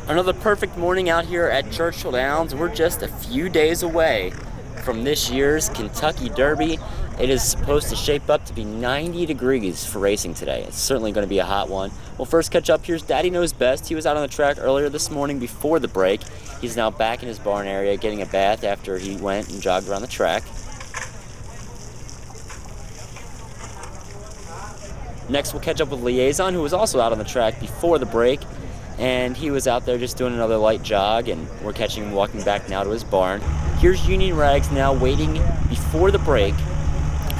Another perfect morning out here at Churchill Downs. We're just a few days away from this year's Kentucky Derby. It is supposed to shape up to be 90 degrees for racing today. It's certainly going to be a hot one. We'll first catch up. Here's Daddy Knows Best. He was out on the track earlier this morning before the break. He's now back in his barn area getting a bath after he went and jogged around the track. Next, we'll catch up with Liaison, who was also out on the track before the break. And he was out there just doing another light jog, and we're catching him walking back now to his barn. Here's Union Rags now waiting before the break.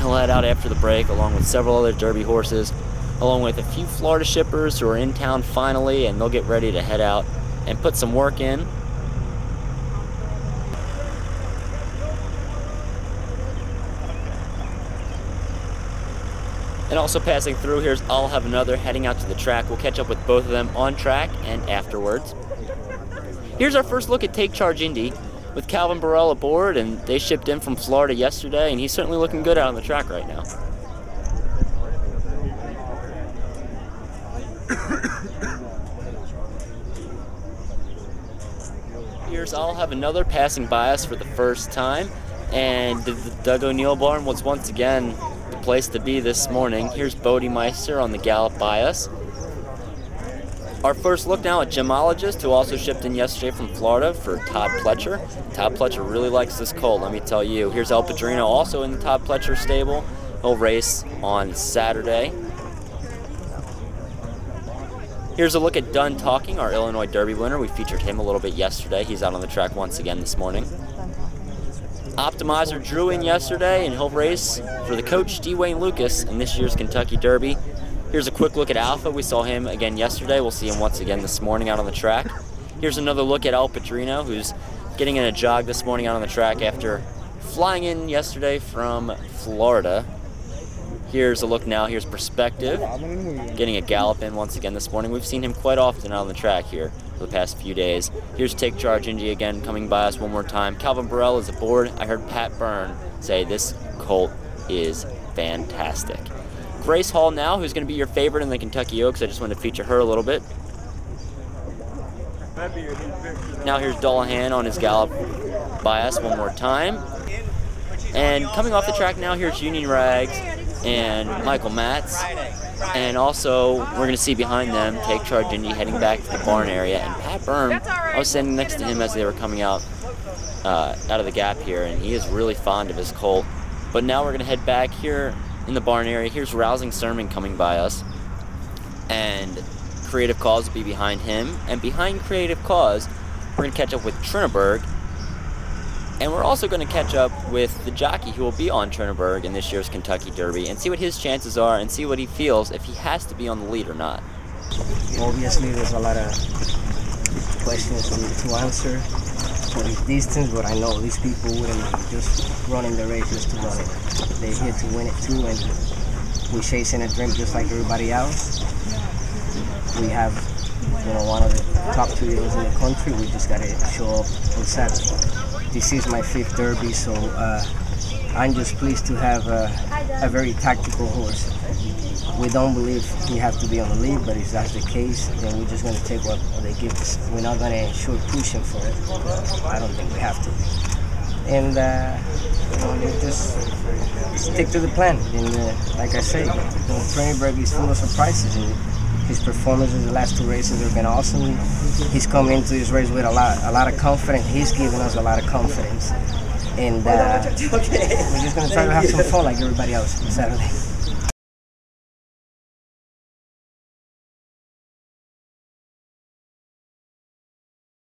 He'll head out after the break along with several other Derby horses, along with a few Florida shippers who are in town finally, and they'll get ready to head out and put some work in. And also passing through, here's I'll Have Another heading out to the track. We'll catch up with both of them on track and afterwards. Here's our first look at Take Charge Indy with Calvin Burrell aboard, and they shipped in from Florida yesterday, and he's certainly looking good out on the track right now. Here's I'll Have Another passing by us for the first time, and the Doug O'Neill barn was once again the place to be this morning. Here's Bodie Meister on the gallop by us. Our first look now at Gemologist, who also shipped in yesterday from Florida for Todd Pletcher. Todd Pletcher really likes this colt, let me tell you. Here's El Padrino, also in the Todd Pletcher stable. He'll race on Saturday. Here's a look at Done Talking, our Illinois Derby winner. We featured him a little bit yesterday. He's out on the track once again this morning. Optimizer drew in yesterday, and he'll race for the coach, D. Wayne Lucas, in this year's Kentucky Derby. Here's a quick look at Alpha. We saw him again yesterday. We'll see him once again this morning out on the track. Here's another look at El Padrino, who's getting in a jog this morning out on the track after flying in yesterday from Florida. Here's a look now. Here's Perspective, getting a gallop in once again this morning. We've seen him quite often out on the track here for the past few days. Here's Take Charge Indy again coming by us one more time. Calvin Burrell is aboard. I heard Pat Byrne say this colt is fantastic. Grace Hall now, who's going to be your favorite in the Kentucky Oaks. I just wanted to feature her a little bit. Now here's Dullahan on his gallop by us one more time. And coming off the track now, here's Union Rags and Michael Matz. And also, we're going to see behind them Take Charge Indy heading back to the barn area. And Pat Byrne, I was standing next to him as they were coming out of the gap here, and he is really fond of his colt. But now we're going to head back here in the barn area. Here's Rousing Sermon coming by us, and Creative Cause will be behind him. And behind Creative Cause, we're going to catch up with Trinneberg, and we're also going to catch up with the jockey who will be on Trinneberg in this year's Kentucky Derby, and see what his chances are and see what he feels, if he has to be on the lead or not. Obviously, there's a lot of questions to answer for this distance, but I know these people wouldn't just run in the race just to run it. They're here to win it too, and we're chasing a dream just like everybody else. We have, one of the top 2 years in the country. We just got to show up on Saturday. This is my 5th Derby, so I'm just pleased to have a very tactical horse. We don't believe we have to be on the lead, but if that's the case, then we're just going to take what they give us. We're not going to sure push him for it. I don't think we have to. And just stick to the plan. And like I say, Trinneberg is full of surprises. And his performance in the last 2 races have been awesome. He's come into this race with a lot of confidence. He's given us a lot of confidence. And we're just going to try to have some fun like everybody else on Saturday.